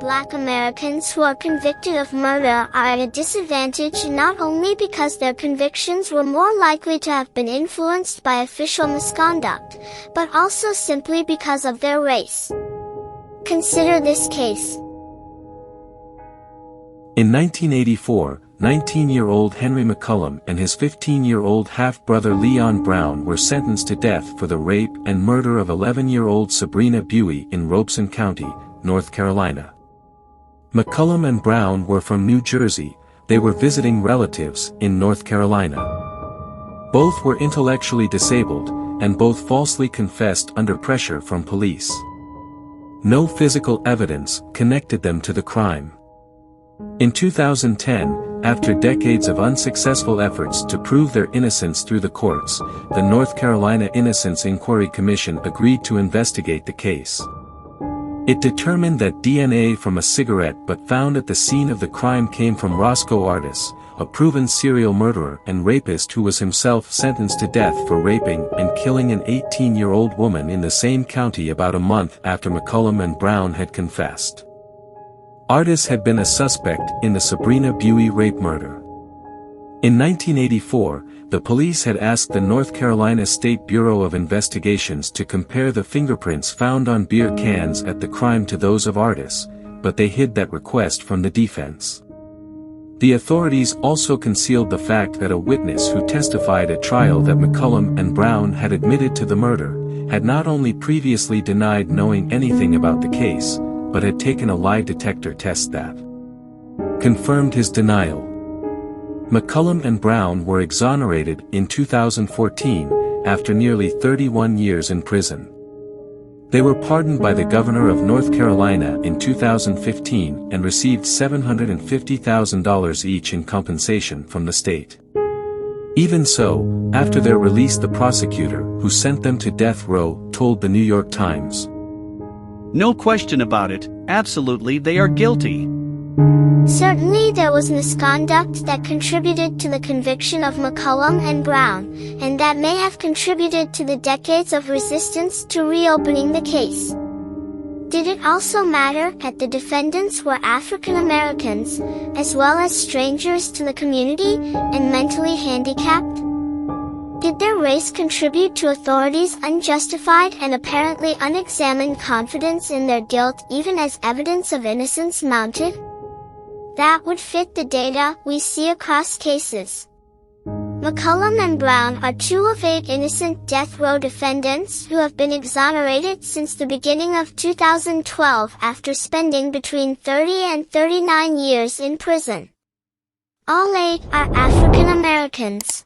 Black Americans who are convicted of murder are at a disadvantage not only because their convictions were more likely to have been influenced by official misconduct, but also simply because of their race. Consider this case. In 1984, 19-year-old Henry McCollum and his 15-year-old half-brother Leon Brown were sentenced to death for the rape and murder of 11-year-old Sabrina Buie in Robeson County, North Carolina. McCollum and Brown were from New Jersey. They were visiting relatives in North Carolina. Both were intellectually disabled, and both falsely confessed under pressure from police. No physical evidence connected them to the crime. In 2010, after decades of unsuccessful efforts to prove their innocence through the courts, the North Carolina Innocence Inquiry Commission agreed to investigate the case. It determined that DNA from a cigarette butt found at the scene of the crime came from Roscoe Artis, a proven serial murderer and rapist who was himself sentenced to death for raping and killing an 18-year-old woman in the same county about a month after McCollum and Brown had confessed. Artis had been a suspect in the Sabrina Buie rape murder. In 1984, the police had asked the North Carolina State Bureau of Investigations to compare the fingerprints found on beer cans at the crime to those of Artis, but they hid that request from the defense. The authorities also concealed the fact that a witness who testified at trial that McCollum and Brown had admitted to the murder, had not only previously denied knowing anything about the case, but had taken a lie detector test that confirmed his denial. McCollum and Brown were exonerated in 2014, after nearly 31 years in prison. They were pardoned by the governor of North Carolina in 2015 and received $750,000 each in compensation from the state. Even so, after their release, the prosecutor, who sent them to death row, told the New York Times, "No question about it, absolutely they are guilty." Certainly there was misconduct that contributed to the conviction of McCollum and Brown, and that may have contributed to the decades of resistance to reopening the case. Did it also matter that the defendants were African Americans, as well as strangers to the community, and mentally handicapped? Did their race contribute to authorities' unjustified and apparently unexamined confidence in their guilt even as evidence of innocence mounted? That would fit the data we see across cases. McCollum and Brown are 2 of 8 innocent death row defendants who have been exonerated since the beginning of 2012 after spending between 30 and 39 years in prison. All 8 are African Americans.